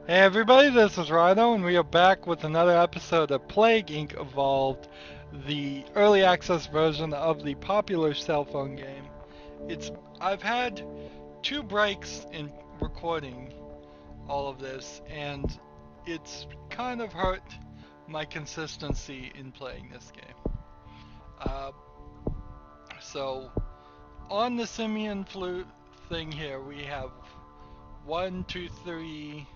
Hey everybody, this is Rydo, and we are back with another episode of Plague Inc. Evolved, the early access version of the popular cell phone game. It's I've had two breaks in recording all of this, and it's kind of hurt my consistency in playing this game. Uh, so on the Simian flute thing here, we have one, two, three,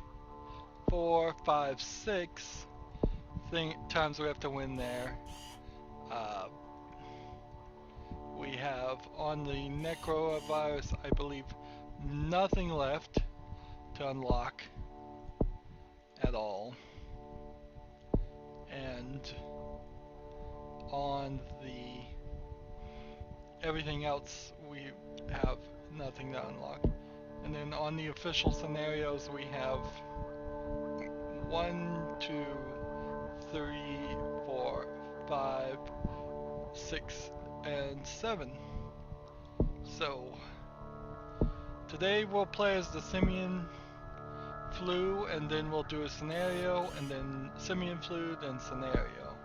four, five, six times we have to win there. Uh, we have on the necrovirus, I believe, nothing left to unlock at all. And on the everything else, we have nothing to unlock. And then on the official scenarios, we have 1, 2, 3, 4, 5, 6, and 7. So today we'll play as the Simian flu, and then we'll do a scenario, and then Simian flu, then scenario.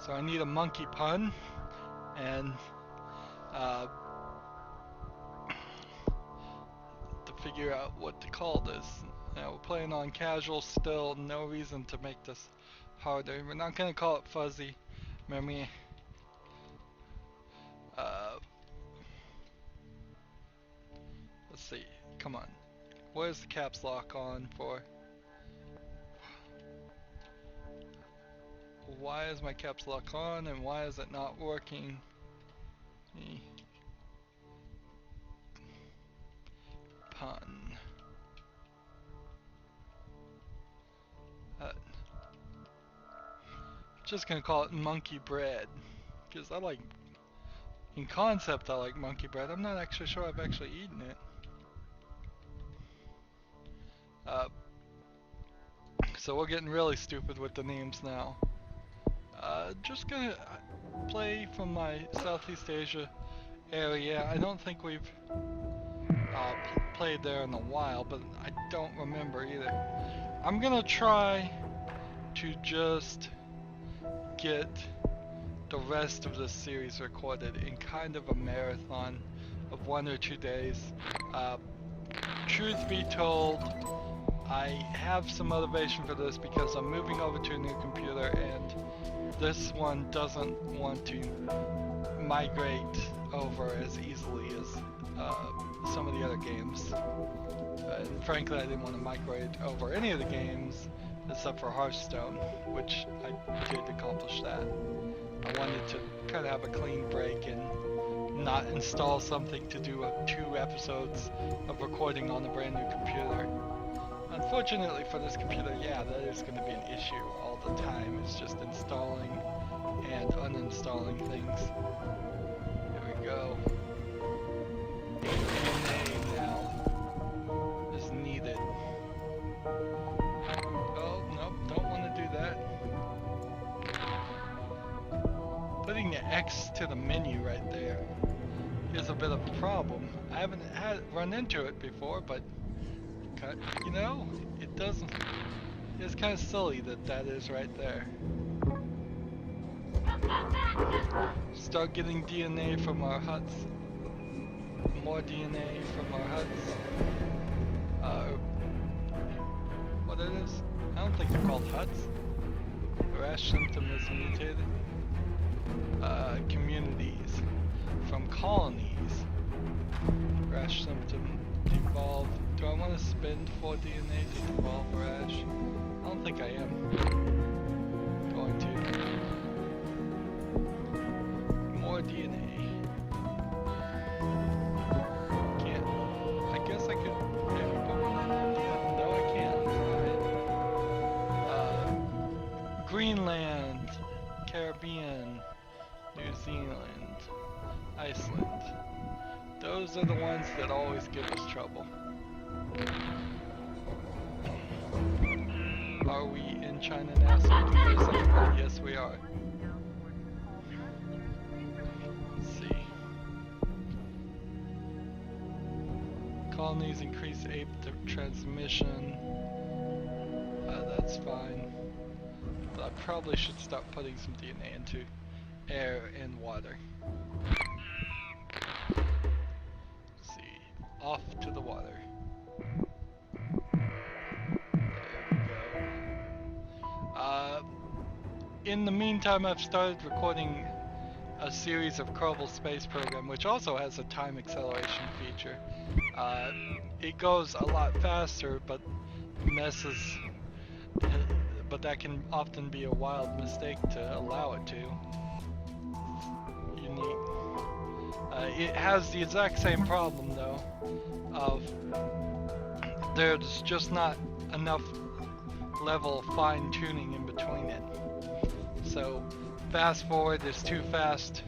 So I need a monkey pun, and uh, to figure out what to call this. Now we're playing on casual still, no reason to make this harder. We're not gonna call it fuzzy memory. Uh, let's see, come on. Where's the caps lock on for? Why is my caps lock on and why is it not working? Pun. Just gonna call it monkey bread because I like, in concept, I like monkey bread. I'm not actually sure I've actually eaten it. Uh, so we're getting really stupid with the names now. Just gonna play from my Southeast Asia area. I don't think we've played there in a while, but I don't remember either. I'm gonna try to just get the rest of this series recorded in kind of a marathon of 1 or 2 days. Uh, Truth be told, I have some motivation for this because I'm moving over to a new computer and this one doesn't want to migrate over as easily as some of the other games. And frankly, I didn't want to migrate over any of the games except for Hearthstone, which I did accomplish that. I wanted to kind of have a clean break and not install something to do 2 episodes of recording on a brand new computer. Unfortunately for this computer, yeah, that is going to be an issue all the time. It's just installing and uninstalling things. Here we go. DNA now is needed. Oh, nope, don't want to do that. Putting the X to the menu right there is a bit of a problem. I haven't run into it before, but you know, it doesn't. It's kind of silly that that is right there. Start getting DNA from our huts. More DNA from our huts. What it is? I don't think they're called huts. Rash symptom is mutated. Communities. From colonies. Rash symptom devolve. Do I want to spend 4 DNA to devolve rash? I don't think I am going to. More DNA. Can't. I guess I could maybe put one in India. No, I can't. Alright. Greenland, Caribbean, New Zealand, Iceland. Those are the ones that always give us trouble. Are we in China now so we can do something? Yes, we are. Let's see. Colonies increase ape transmission. fine. But I probably should start putting some DNA into air and water. Let's see. Off to the water. There we go. In the meantime, I've started recording a series of Kerbal Space Program, which also has a time acceleration feature. It goes a lot faster, but messes. But that can often be a wild mistake to allow it to. It's unique. It has the exact same problem though, of there's just not enough level of fine tuning in between it. So fast forward is too fast,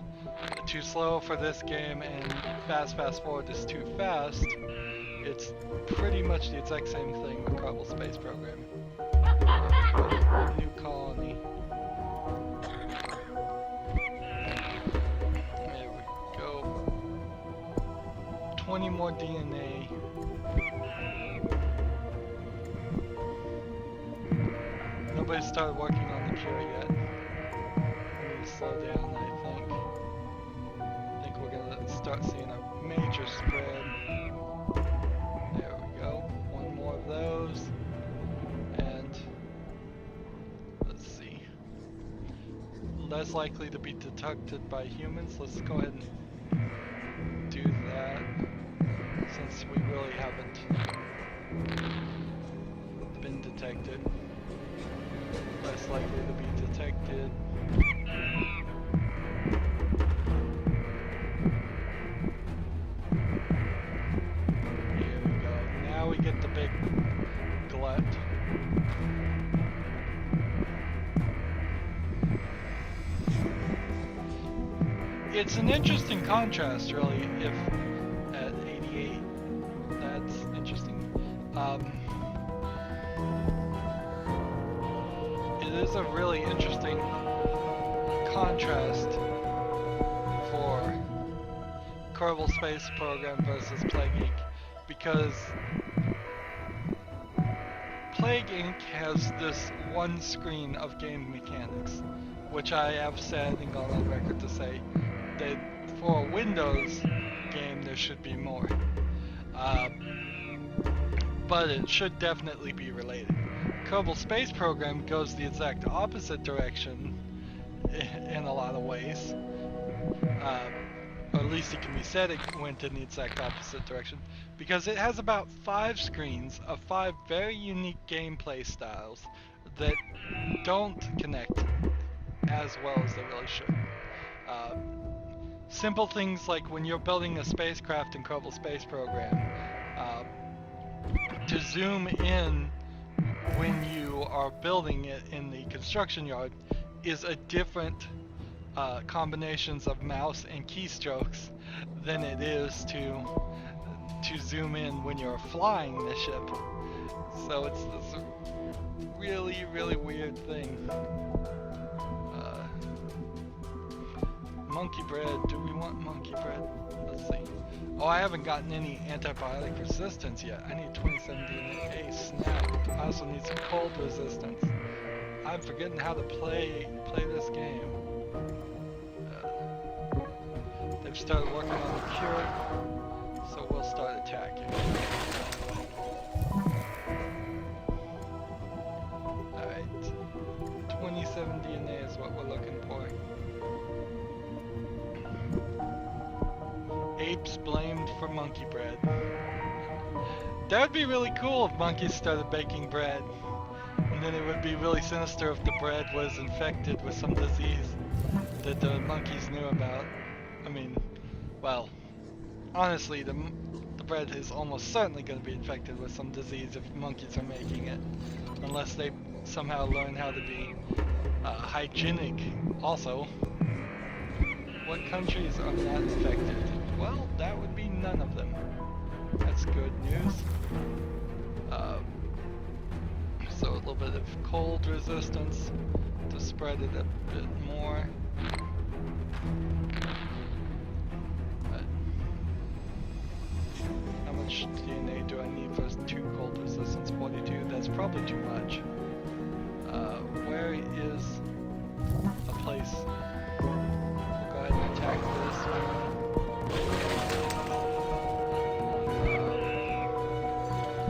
too slow for this game, and fast forward is too fast. It's pretty much the exact same thing with Kerbal Space Program. New colony. There we go. 20 more DNA. Nobody started working on the cure yet. We need to slow down, I think we're gonna start seeing a major spread. There we go. One more of those. And let's see. Less likely to be detected by humans. Let's go ahead and do that, since we really haven't been detected. Less likely to be detected. Here we go. Now we get the big glut. It's an interesting contrast, really, if at 88, that's interesting. It is a really interesting contrast for Kerbal Space Program versus Plague Inc. because Plague Inc. has this one screen of game mechanics, which I have said and gone on record to say that for a Windows game there should be more. But it should definitely be related. Kerbal Space Program goes the exact opposite direction in a lot of ways. Or at least it can be said it went in the exact opposite direction, because it has about 5 screens of 5 very unique gameplay styles that don't connect as well as they really should. Simple things like when you're building a spacecraft in Kerbal Space Program, to zoom in when you are building it in the construction yard is a different combinations of mouse and keystrokes than it is to zoom in when you're flying the ship. So it's this really, really weird thing. Monkey bread. Do we want monkey bread? Let's see. Oh, I haven't gotten any antibiotic resistance yet. I need 27 DNA. Snap. I also need some cold resistance. I'm forgetting how to play this game. They've started working on the cure, so we'll start attacking. Alright. 27 DNA is what we're looking for. Apes blamed for monkey bread. That would be really cool if monkeys started baking bread. And then it would be really sinister if the bread was infected with some disease that the monkeys knew about. I mean, well, honestly, the bread is almost certainly going to be infected with some disease if monkeys are making it. Unless they somehow learn how to be hygienic also. What countries are not infected? Well, that would be none of them. That's good news. So a little bit of cold resistance to spread it a bit more. But how much DNA do I need for 2 cold resistance? 42? That's probably too much. Where is a place? We'll go ahead and attack this one.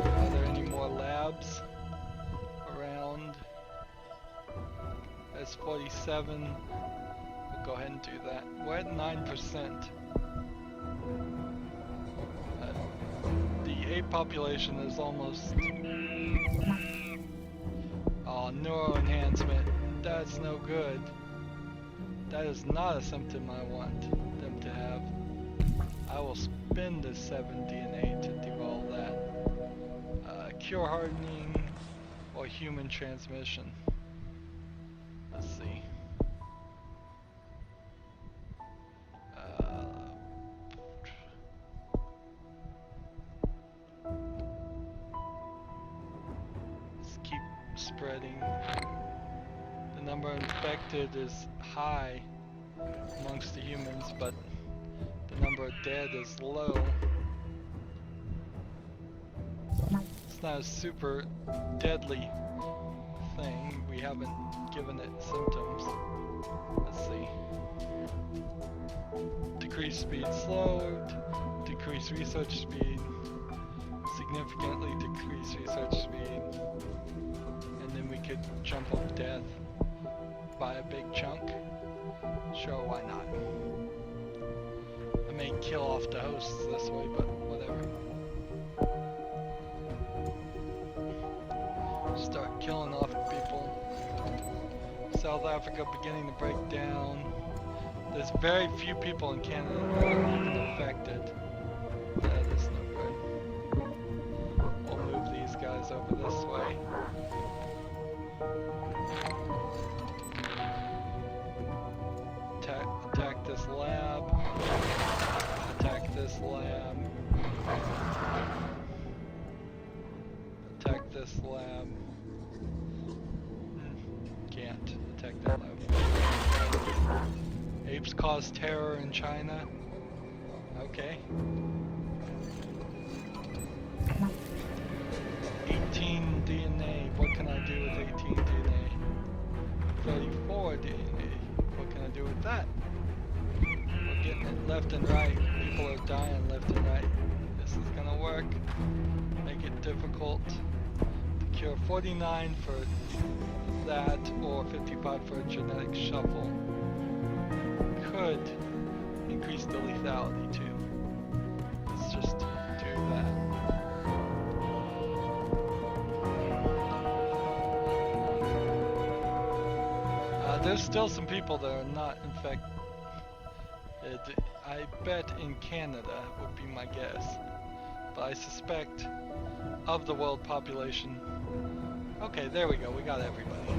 Are there any more labs around? There's 47. We'll go ahead and do that. We're at 9%. The ape population is almost... Oh, neural enhancement. That's no good. That is not a symptom I want them to have. I will spend the 7 DNA to devolve that. Cure hardening or human transmission. Let's see. Let's keep spreading. The number infected is high amongst the humans, but the number of dead is low. It's not a super deadly thing. We haven't given it symptoms. Let's see. Decrease speed slowed, decrease research speed, significantly decrease research speed, and then we could jump up death by a big chunk. Sure, why not? I may kill off the hosts this way, but whatever. Start killing off people. South Africa beginning to break down. There's very few people in Canada who are even affected. That is no good. We'll move these guys over this way. Attack this lab. Attack this lab. Attack this lab. Can't attack that lab. Apes cause terror in China. Okay. 18 DNA. What can I do with 18 DNA? 34 DNA. What can I do with that? We're getting it left and right. People are dying left and right. This is gonna work. Make it difficult. Cure 49 for that, or 55 for a genetic shuffle. Could increase the lethality too. Let's just do that. There's still some people that are not infected. I bet in Canada would be my guess. But I suspect of the world population. Okay, there we go. We got everybody.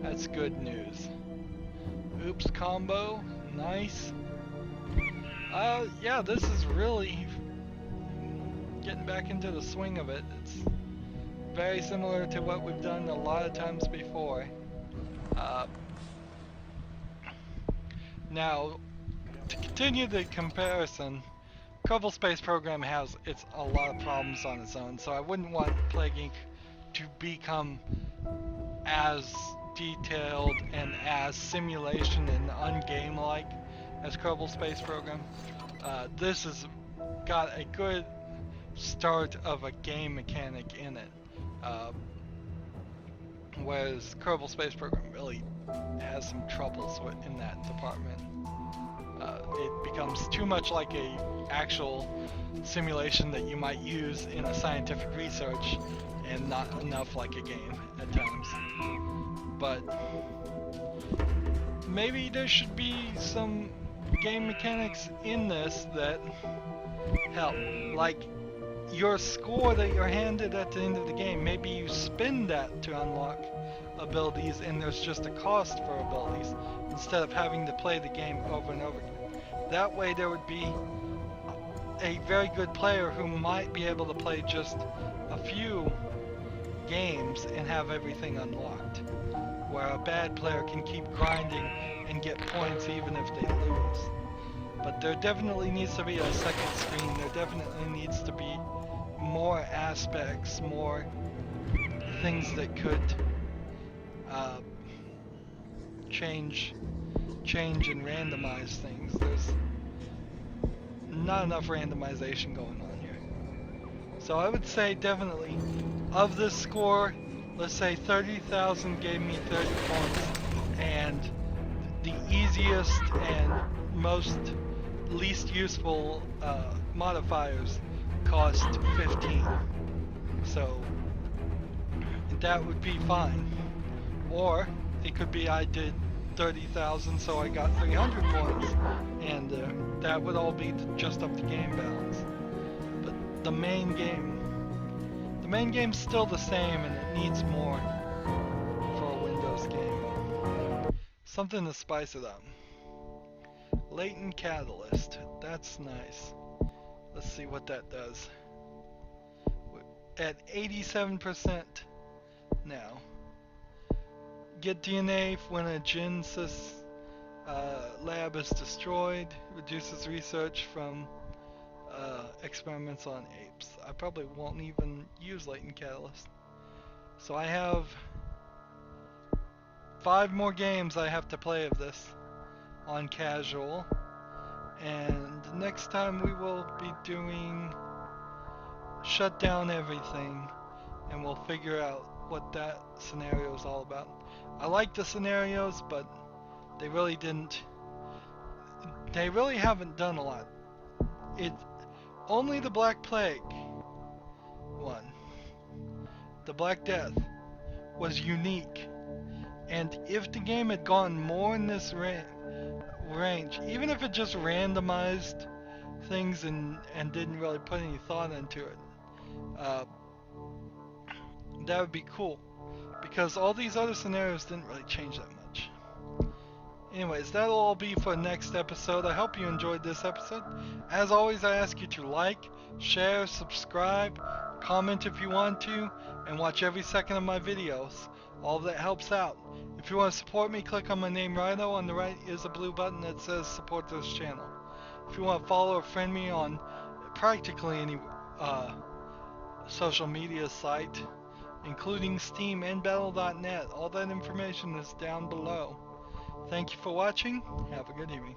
That's good news. Oops combo. Nice. Yeah, this is really getting back into the swing of it. It's very similar to what we've done a lot of times before. Now, to continue the comparison, Kerbal Space Program has a lot of problems on its own, so I wouldn't want Plague Inc. to become as detailed and as simulation and ungame-like as Kerbal Space Program. This has got a good start of a game mechanic in it, whereas Kerbal Space Program really has some troubles in that department. It becomes too much like a actual simulation that you might use in a scientific research, and not enough like a game at times. But maybe there should be some game mechanics in this that help, like your score that you're handed at the end of the game. Maybe you spend that to unlock abilities, and there's just a cost for abilities instead of having to play the game over and over again. That way there would be a very good player who might be able to play just a few games and have everything unlocked, where a bad player can keep grinding and get points even if they lose. But there definitely needs to be a second screen. There definitely needs to be more aspects, more things that could uh, change and randomize things. There's not enough randomization going on here. So I would say definitely of this score, let's say 30,000 gave me 30 points, and the easiest and most least useful modifiers cost 15. So that would be fine. Or it could be I did 30,000 so I got 300 points, and that would all be just up to game balance. But the main game's still the same, and it needs more for a Windows game. Something to spice it up. Latent Catalyst, that's nice. Let's see what that does. At 87% now. Get DNA when a Genesis lab is destroyed. Reduces research from experiments on apes. I probably won't even use Latent Catalyst. So I have 5 more games I have to play of this on casual. And next time we will be doing Shut Down Everything, and we'll figure out what that scenario is all about. I like the scenarios, but they really haven't done a lot. Only the Black Plague one, the Black Death, was unique. And if the game had gone more in this range, even if it just randomized things and didn't really put any thought into it, that would be cool. Because all these other scenarios didn't really change that much. Anyways, that'll all be for next episode. I hope you enjoyed this episode. As always, I ask you to like, share, subscribe, comment if you want to, and watch every second of my videos. All of that helps out. If you want to support me, click on my name Rydo. On the right is a blue button that says support this channel. If you want to follow or friend me on practically any social media site, including Steam and Battle.net, all that information is down below. Thank you for watching. Have a good evening.